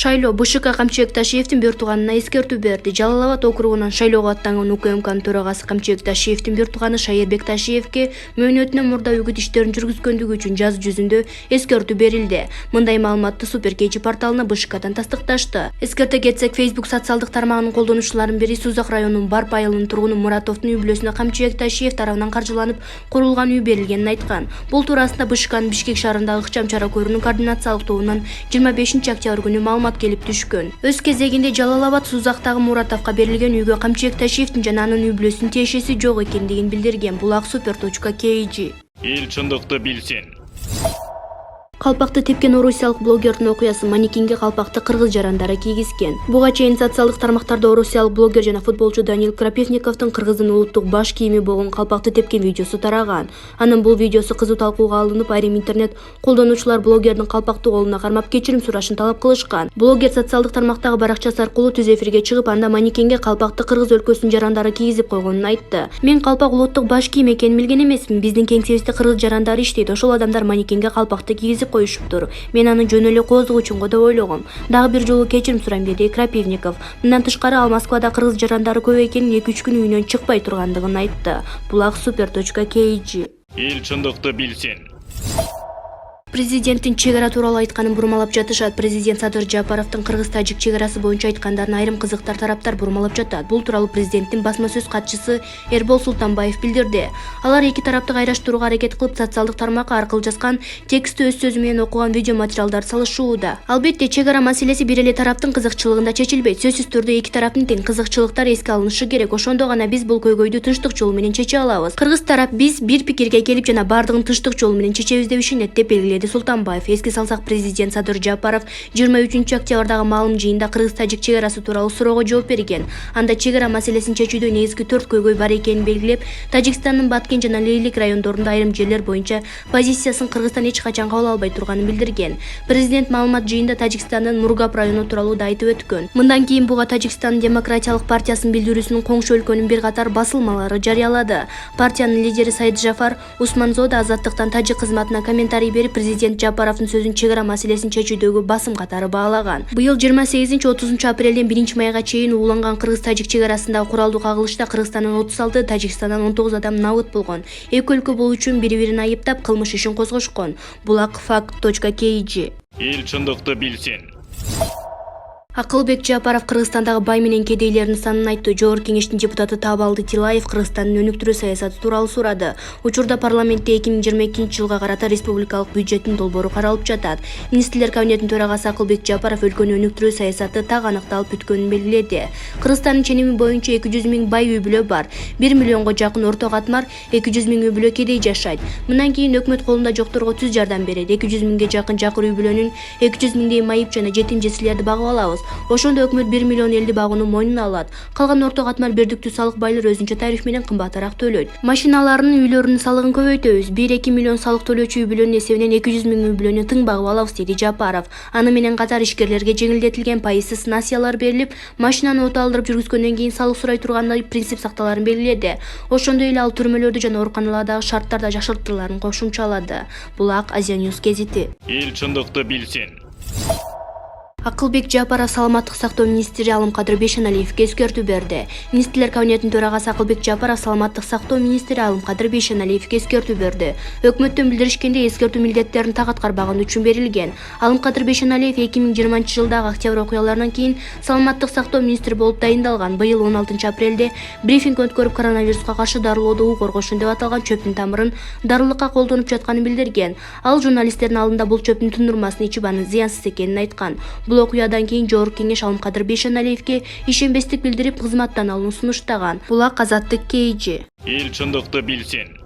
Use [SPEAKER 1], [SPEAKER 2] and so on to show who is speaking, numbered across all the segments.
[SPEAKER 1] Шайлоо БШК Камчыбек Ташиевдин биртуганына эскертүү берди. Жалал-Абад округунан шайлоого аттанган УКМКнын төрагасы Камчыбек Ташиевдин биртуганы Шайырбек Ташиевке мөөнөтүнөн мурда үгүт иштерин жүргүзгөндүгү үчүн жазуу жүзүндө эскертүү берилди. Мындай маалыматты Супер KG порталына БШКдан тастыкташты. Эскерте кетсек, Facebook социалдык тармагынын колдонуучуларынын бири Сузак районунун Барп айылынын тургуну Муратовдун үй-бүлөсүнө Камчыбек Ташиев тарабынан каржыланып курулган үй берилгенин айткан. Бул туурасында БШКнын Бишкек шаарындагы ыкчам чара көрүүнүн координациялык тобунан 25-октябрь күнү маалымат келип түшкөн. Өз кезегинде Жалал-Абад Сузактагы Муратовго берилген үйгө Камчыбек Ташиевдин жана анын үй-бүлөсүнүн тиешеси жок экендигин билдирген. Булак Super.KG.
[SPEAKER 2] Эл чындыкты билсин.
[SPEAKER 1] Калпакты тепкен орусиялык блогердин окуясы манекенге калпакты кыргыз жарандары кийгизген. Буга чейин социалдык тармактарда орусиялык блогер жана футболчу Даниил Крапивниковдун кыргыздын улуттук баш кийими болгон калпакты тепкен видеосу тараган. Анын бул видеосу кызуу талкууга алынып, айрым интернет колдонуучулар блогердин калпакты колуна кармап кечирим сурашын талап кылышкан. Блогер социалдык тармактагы баракчасы аркылуу түз эфирге чыгып, анда манекенге калпакты кыргыз өлкөсүнүн жарандары кийгизип койгонун айтты. Мен калпак улуттук баш кийим экенин билген эмесмин. Биздин кеңсебизде кыргыз жарандары иштейт. Ошол адамдар манекенге калпакты кийгизип коюшуптур. Мен аны жөн эле кооздугучунго деп ойлогом. Дагы бир жолу кечирим сурайм, деди Крапивников. Мындан тышкары ал Москвада кыргыз жарандары көп экенин, 2-3 күн үйүнөн чыкпай тургандыгын айтты. Булак Super.KG.
[SPEAKER 2] Эл чындыкты билсин.
[SPEAKER 1] Президенттин чек ара тууралуу айтканын бурмалап жатышат. Президент Садыр Жапаровдун кыргыз-тажик чек арасы боюнча айткандарын айрым кызыктар тараптар бурмалап жатат. Бул тууралуу президенттин басма сөз катчысы Эрбол Султанбаев билдирди. Алар эки тарапты кайраштырууга аракет кылып, социалдык тармак аркылуу жазган текстти өз сөзү менен окуган видео материалдар салышууда. Албетте, чек ара маселеси бир эле тараптын кызыкчылыгында чечилбейт. Сөзсүз түрдө эки тараптын тең кызыкчылыктары эске алынышы керек. Ошондо гана биз бул көйгөйдү тынчтык жолу менен чече алабыз. Кыргыз тарап биз бир пикирге келип жана бардыгын тынчтык жолу менен чечебиз деп ишенет, деп белгиледи Султанбаев. Эске салсак, президент Садыр Жапаров 23-октябрдагы маалым жыйында кыргыз-тажик чек арасы тууралуу суроого жооп берген. Анда чек ара маселесин чечүүдө негизги 4 көйгөй бар экенин белгилеп, Тажикстандын Баткен жана Лейлик райондорунда айрым жерлер боюнча позициясын Кыргызстан эч качан кабыл албай турганын билдирген. Президент маалымат жыйында Тажикстандын Мургап району тууралуу да айтып өткөн. Мындан кийин буга Тажикстандын Демократиялык партиясынын билдирүүсүнүн коңшу өлкөнүн бир катар басылмалары жарыялады. Партиянын лидери Сайыт Жафар Усманзода Азаттыктан тажик кызматына комментарий берип, президент Жапаровдун сөзүн чек ара маселесин чечүүдөгү басым катары баалаган. Быйыл 28-30 апрелден 1 майга чейин ууланган кыргыз-тажик чек арасындагы куралдуу кагылышта Кыргызстандан 36, Тажикстандан 19 адам набыт болгон. Эки өлкө бул үчүн бири-бирин айыптап кылмыш ишин козгошкон. Булак Fact.KG.
[SPEAKER 2] Эл чындыкты билсин.
[SPEAKER 1] Акылбек Жапаров Кыргызстандагы бай менен кедейлердин санын айтты. Жогорку кеңештин депутаты Табалды Тилаев Кыргызстандын өнүктүрүү саясаты тууралуу сурады. Учурда парламентте 2022-жылга карата республикалык бюджеттин долбоору каралып жатат. Министрлер кабинетинин төрагасы Акылбек Жапаров өлкөнү өнүктүрүү саясаты так аныкталып бүткөнүн белгиледи. Кыргызстандын ченеми боюнча 200 000 бай үй-бүлө бар. 1 миллионго жакын орто катмар, 200 000 үй-бүлө кедей жашайт. Мындан кийин өкмөт колунда жокторго түз жардам берет. 200 000ге жакын жакыр үй-бүлөнүн 200 000дей майып жана жетим жесирлерди багып алабыз. Ошондо өкмөт 1 миллион элди багууну мойнуна алат. Калган орто катмар бердиктүү салык байлар өзүнчө тариф менен кымбатыраак төлөйт. Машиналарынын, үйлөрүнүн салыгын көбөйтөбүз. 1-2 миллион салык төлөөчү үй-бүлөнүн эсебинен 200 000 үй-бүлөнү тың багып алабыз, деди Жапаров. Аны менен катар ишкерлерге жеңилдетилген пайызсыз насыялар берилип, машинаны от алдырып жүргүзгөндөн кийин салык сурай тургандай принцип сакталарын белгиледи. Ошондой эле ал түрмөлөрдү жана ооруканалардагы шарттарда жакшыртууларын кошумчалады. Булак Азия Ньюс гезити.
[SPEAKER 2] Эл чындыкты билсин.
[SPEAKER 1] Акылбек Жапаров саламаттык сактоо министри Алымкадыр Бейшеналиевге эскертүү берди. Министрлер кабинетинин төрагасы Акылбек Жапаров саламаттык сактоо министри Алымкадыр Бейшеналиевге эскертүү берди. Өкмөттөн билдиришкенде, эскертүү милдеттерин так аткарбаганы үчүн берилген. Алымкадыр Бейшеналиев 2020-жылдагы октябрь окуяларынан кийин саламаттык сактоо министри болуп дайындалган. Быйыл 16 апрелде брифинг өткөрүп, коронавируска каршы дарылоодо уу коргошун деп аталган чөптүн тамырын дарылыкка колдонуп жатканын билдирген. Ал журналисттердин алдында бул чөптүн тундурмасын ичип, анын зыянсыз экенин айткан. Бул окуядан кийин Жогорку кеңеш Алымкадыр Бейшеналиевге ишенбестик билдирип, кызматтан алууну сунуштаган. Булак Азаттык.KG.
[SPEAKER 2] Эл чындыкты билсин.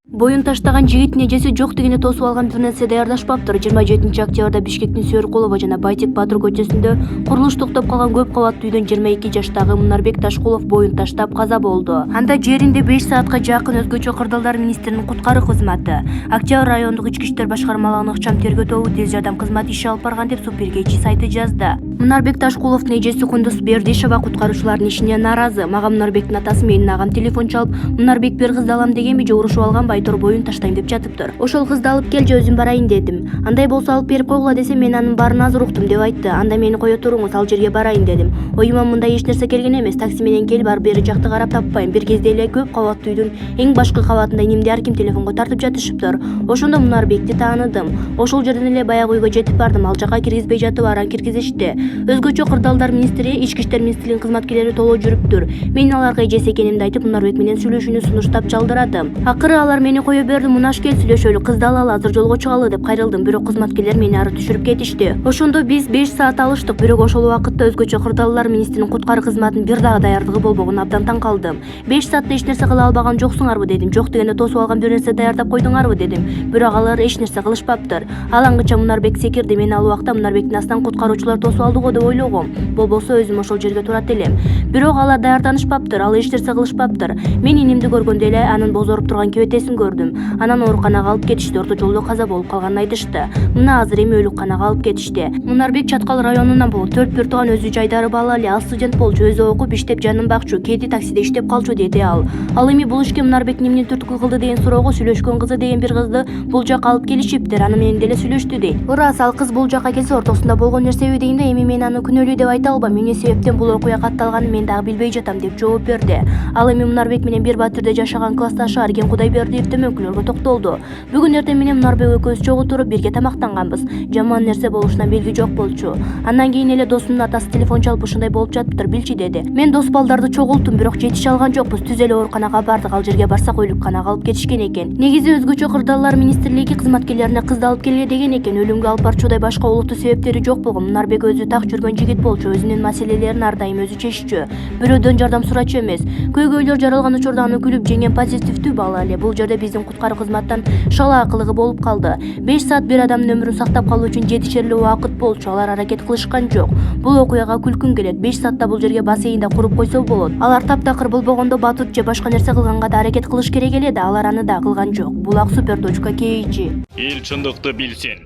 [SPEAKER 1] Боюн таштаган жигиттин эжеси жок дегенде тосуп алган интернетсе даярдашпаптыр. 27-октябрда Бишкектин Сөөркулова жана Байтек Батыр көчөсүндө курулуш токтоп калган көп кабаттуу үйдөн 22 жаштагы Мунарбек Ташкулов боюн таштап каза болду. Анда жеринде 5 саатка жакын өзгөчө кырдаалдар министринин куткаруу кызматы, Октябрь райондук ички иштер башкармалыгынын ыкчам тергөө тобу тез жардам кызматы иш алып барган деп Супер KG сайты жазды. Мунарбек Ташкуловдун эжеси Кундуз Бердишева куткаруучулардын ишине нааразы. Мага Мунарбектин атасы менин агам телефон чалып, Мунарбек бир кызды алам дегенби же урушуп алганбы, айтор боюн таштайм деп жатыптыр. Ошол кызды алып кел же өзүм барайын дедим. Андай болсо алып берип койгула десем, мен анын баарын азыр уктум деп айтты. Анда мени кое туруңуз, ал жерге барайын дедим. Оюма мындай эч нерсе келген эмес. Такси менен келип ар бери жакты карап таппайм. Бир кезде эле көп кабаттуу үйдүн эң башкы кабатында инимди ар ким телефонго тартып жатышыптыр. Ошондо Мунарбекти тааныдым. Ошол жерден эле баягы үйгө жетип бардым. Ал жака киргизбей жатып аран киргизишти. Өзгөчө кырдаалдар министри, ички иштер министрлигинин кызматкерлери толо жүрүптүр. Мен аларга эжеси экенимди айтып, Мунарбек менен сүйлөшүүнү сунуштап жалдырадым. Акыры алар мени кое берди. Мунаш кел сүйлөшөлү, кызды алалы, азыр жолго чыгалы деп кайрылдым. Бирок кызматкерлер мени ары түшүрүп кетишти. Ошондо биз 5 саат алыштык. Бирок ошол убакытта өзгөчө кырдаалдар министринин куткаруу кызматынын бир дагы даярдыгы болбогонуна абдан таң калдым. 5 саатта эч нерсе кыла албаган жоксуңарбы дедим. Жок дегенде тосуп алган бир нерсе даярдап койдуңарбы дедим. Бирок алар эч нерсе кылышпаптыр. Ал аңгыча Мунарбек секирди. Мен ал убакта Мунарбектин астынан куткаруучулар тосуп алды го деп ойлогом. Болбосо өзүм ошол жерге турат элем. Бирок алар даярданышпаптыр, ал эч нерсе кылышпаптыр. Мен инимди көргөндө эле анын бозоруп турган кебетесин көрдүм. Анан ооруканага алып кетишти. Орто жолдо каза болуп калганын айтышты. Мына азыр эми өлүкканага алып кетишти. Мунарбек Чаткал районунан болот. 4 тууган өзү жайдары бала эле, ал студент болчу, өзү окуп иштеп жанын бакчу, кээде таксиде иштеп калчу деди ал. Ал эми бул ишке Мунарбек эмне түрткү кылды деген суроого, сүйлөшкөн кызы деген бир кызды бул жака алып келишиптир, аны менен деле сүйлөштү дейт. Ырас, ал кыз бул жака келсе ортосунда болгон нерсеби дегенде, эми мен аны күнөөлүү деп айта албайм, эмне себептен бул окуя катталганын мен дагы билбей жатам деп жооп берди. Ал эми Мунарбек менен бир батирде жашаган классташы Арген Кудайбердиев төмөнкүлөргө токтолду. Бүгүн эртең менен Мунарбек экөөбүз чогуу туруп бирге тамактанганбыз. Жаман нерсе болушуна белги жок болчу. Андан кийин эле досумдун атасы телефон чалып ушундай болуп жатыптыр, билчи деди. Мен дос балдарды чогулттум, бирок жетише алган жокпуз. Түз эле ооруканага бардык, ал жерге барсак өлүкканага алып кетишкен экен. Негизи өзгөчө кырдаалдар министрлиги кызматкерлерине кызды алып келе деген экен. Өлүмгө алып барчудай башка олуттуу себептери жок болгон. Мунарбек өзү так жүргөн жигит болчу, өзүнүн маселелерин ар дайым өзү чеччү. Бирөөдөн жардам сурачу эмес. Көйгөйлөр жаралган учурда аны күлүп жеңген позитивдүү бала эле. Бул жерде биздин куткаруу кызматтан шала кылыгы болуп калды. 5 саат бир адамдын өмүрүн сактап калуу үчүн жетишерлик убакыт болчу. Алар аракет кылышкан жок. Бул окуяга күлкүң келет. 5 саатта бул жерге бассейнде куруп койсо болот. Алар таптакыр болбогондо батут же башка нерсе кылганга да аракет кылыш керек эле да, алар аны да кылган жок. Булак super.kg.
[SPEAKER 2] Эл чындыкты билсин.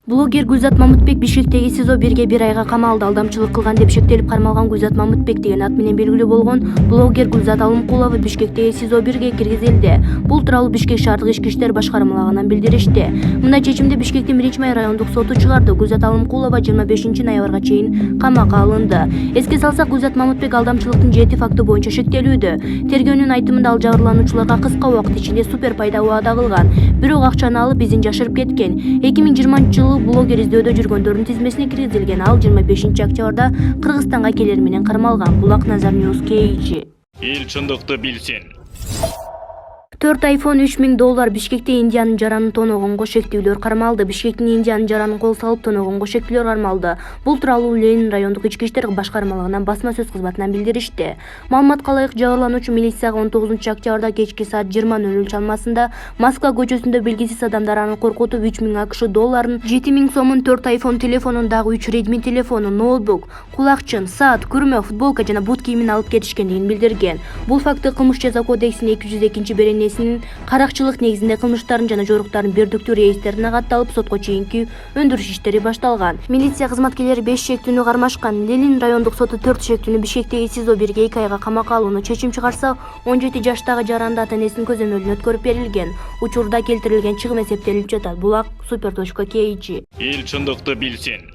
[SPEAKER 1] Блогер Гүлзат Мамытбек Бишкектеги СИЗО 1-ге 1 айга камалды. Алдамчылык кылган деп шектелип кармалган Гүлзат Мамытбек деген ат менен белгилүү болгон блогер Гүлзат Алымкулова Бишкектеги СИЗО 1-ге киргизилди. Бул тууралуу Бишкек шаардык ички иштер башкармалыгынан билдиришти. Мындай чечимди Бишкектин 1-Май райондук соту чыгарды. Гүлзат Алымкулова 25 ноябрга чейин камакка алынды. Эске салсак, Гүлзат Мамытбек алдамчылыктын 7 факты боюнча шектелүүдө. Тергөөнүн айтымында ал жабырлануучуларга кыска убакыт ичинде супер пайда убада кылган. Бирок акчаны алып изин жашырып кеткен. 2020-жылы блогер издөөдө жүргөндөрдүн тизмесине киргизилген. Ал 25 октябрда Кыргызстанга келер менен кармалган. Булак Назар News KG.
[SPEAKER 2] Эл чындыкты билсин.
[SPEAKER 1] 4 iPhone $3000 Бишкекте Индиянын жаранын тоногонго шектүүлөр кармалды. Бишкектин Индиянын жаранын кол салып тоногонго шектүүлөр кармалды. Бул тууралуу Ленин райондук ички иштер башкармалыгынан басма сөз кызматынан билдиришти. Маалыматка ылайык, жабырлануучу милицияга 19 октябрда кечки саат 20:00 чамасында Москва көчөсүндө белгисиз адамдар аны коркутуп $3000 AQSh, 7000 сомун, 4 iPhone телефонун, дагы 3 Redmi телефону, ноутбук, кулакчын, саат, күрмө, футболка жана бут кийимин алып кетишкендигин билдирген. Бул факты Кылмыш жаза кодексинин 202-беренесинин каракчылык негизинде кылмыштардын жана жоруктардын бирдиктүү реестрине катталып, сотко чейинки өндүрүш иштери башталган. Милиция кызматкерлери 5 шектүүнү кармашкан. Ленин райондук соту 4 шектүүнү Бишкектеги СИЗО 1-ге 2 айга камакка алууну чечим чыгарса, 17 жаштагы жаранды ата-энесинин көзөмөлүнө өткөрүп берилген. Учурда келтирилген чыгым эсептелип жатат. Булак super.kg.
[SPEAKER 2] Эл чындыкты билсин.